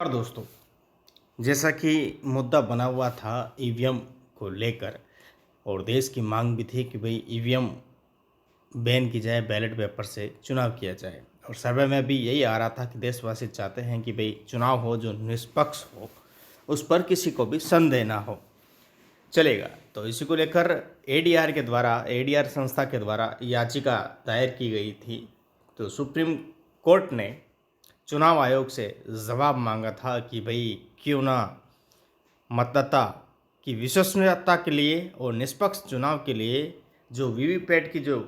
और दोस्तों, जैसा कि मुद्दा बना हुआ था ईवीएम को लेकर और देश की मांग भी थी कि भाई ईवीएम बैन की जाए, बैलेट पेपर से चुनाव किया जाए। और सर्वे में भी यही आ रहा था कि देशवासी चाहते हैं कि भाई चुनाव हो जो निष्पक्ष हो, उस पर किसी को भी संदेह ना हो, चलेगा। तो इसी को लेकर एडीआर संस्था के द्वारा याचिका दायर की गई थी। तो सुप्रीम कोर्ट ने चुनाव आयोग से जवाब मांगा था कि भाई क्यों ना मतदाता की विश्वसनीयता के लिए और निष्पक्ष चुनाव के लिए जो वीवीपैट की जो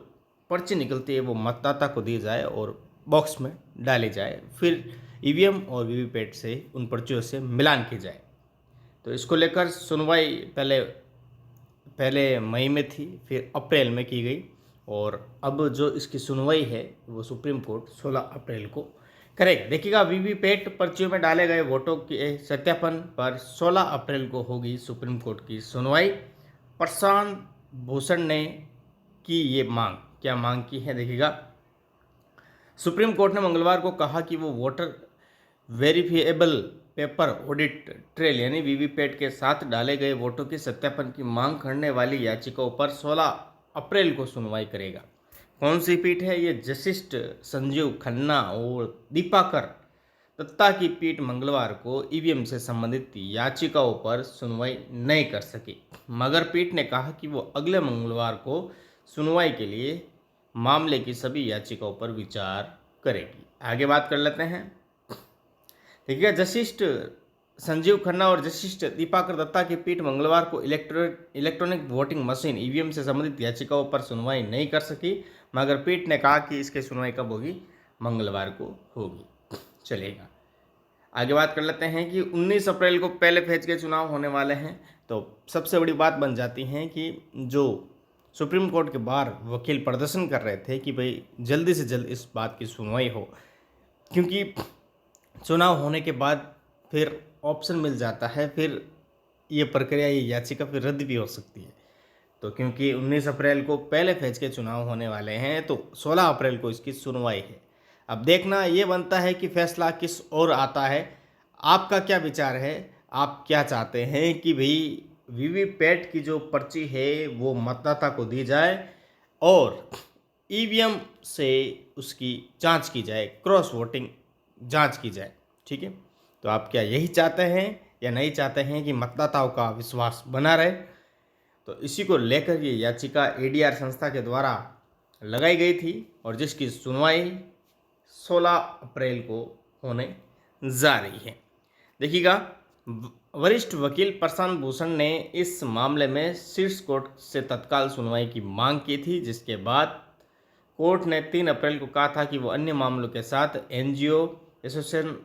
पर्ची निकलती है वो मतदाता को दी जाए और बॉक्स में डाली जाए, फिर ईवीएम और वीवीपैट से उन पर्चियों से मिलान की जाए। तो इसको लेकर सुनवाई पहले पहले मई में थी, फिर अप्रैल में की गई और अब जो इसकी सुनवाई है वो सुप्रीम कोर्ट 16 अप्रैल को करेगा। देखिएगा, वीवीपैट पर्चियों में डाले गए वोटों के सत्यापन पर 16 अप्रैल को होगी सुप्रीम कोर्ट की सुनवाई। प्रशांत भूषण ने की ये मांग, क्या मांग की है देखिएगा। सुप्रीम कोर्ट ने मंगलवार को कहा कि वो voter verifiable paper audit trail यानी वीवीपैट के साथ डाले गए वोटों के सत्यापन की मांग करने वाली याचिकाओं पर 16 अप्रैल को सुनवाई करेगा। कौन सी पीठ है ये? जस्टिस संजीव खन्ना और दीपाकर दत्ता की पीठ मंगलवार को ईवीएम से संबंधित याचिकाओं पर सुनवाई नहीं कर सकी, मगर पीठ ने कहा कि वो अगले मंगलवार को सुनवाई के लिए मामले की सभी याचिकाओं पर विचार करेगी। आगे बात कर लेते हैं। देखिए, जस्टिस संजीव खन्ना और जस्टिस दीपाकर दत्ता की पीठ मंगलवार को इलेक्ट्रॉनिक वोटिंग मशीन ईवीएम से संबंधित याचिकाओं पर सुनवाई नहीं कर सकी, मगर पीठ ने कहा कि इसकी सुनवाई कब होगी? मंगलवार को होगी। चलेगा, आगे बात कर लेते हैं कि 19 अप्रैल को पहले फेज के चुनाव होने वाले हैं। तो सबसे बड़ी बात बन जाती है कि जो सुप्रीम कोर्ट के बाहर वकील प्रदर्शन कर रहे थे कि भाई जल्दी से जल्द इस बात की सुनवाई हो, क्योंकि चुनाव होने के बाद फिर ऑप्शन मिल जाता है, फिर ये प्रक्रिया, ये याचिका फिर रद्द भी हो सकती है। तो क्योंकि 19 अप्रैल को पहले फेज के चुनाव होने वाले हैं तो 16 अप्रैल को इसकी सुनवाई है। अब देखना ये बनता है कि फैसला किस ओर आता है। आपका क्या विचार है? आप क्या चाहते हैं कि भाई वीवीपैट की जो पर्ची है वो मतदाता को दी जाए और ईवीएम से उसकी जांच की जाए, क्रॉस वोटिंग जांच की जाए? ठीक है, तो आप क्या यही चाहते हैं या नहीं चाहते हैं कि मतदाताओं का विश्वास बना रहे? तो इसी को लेकर ये याचिका एडीआर संस्था के द्वारा लगाई गई थी और जिसकी सुनवाई 16 अप्रैल को होने जा रही है। देखिएगा, वरिष्ठ वकील प्रशांत भूषण ने इस मामले में शीर्ष कोर्ट से तत्काल सुनवाई की मांग की थी, जिसके बाद कोर्ट ने 3 अप्रैल को कहा था कि वो अन्य मामलों के साथ NGO association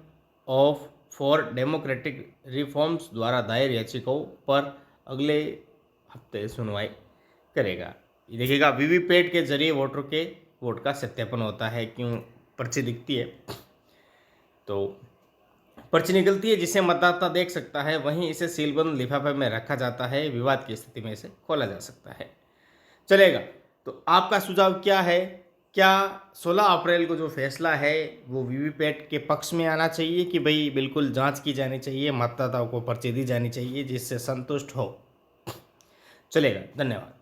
of for democratic reforms द्वारा दायर याचिकाओं पर अगले हफ्ते सुनवाई करेगा। देखिएगा, वीवीपैट के जरिए वोटर के वोट का सत्यापन होता है। क्यों? पर्ची दिखती है तो पर्ची निकलती है जिसे मतदाता देख सकता है, वहीं इसे सीलबंद लिफाफे में रखा जाता है। विवाद की स्थिति में इसे खोला जा सकता है। चलेगा, तो आपका सुझाव क्या है? क्या 16 अप्रैल को जो फैसला है वो वीवीपैट के पक्ष में आना चाहिए कि भाई बिल्कुल जांच की जानी चाहिए, मतदाताओं को पर्ची दी जानी चाहिए जिससे संतुष्ट हो? चलेगा, धन्यवाद।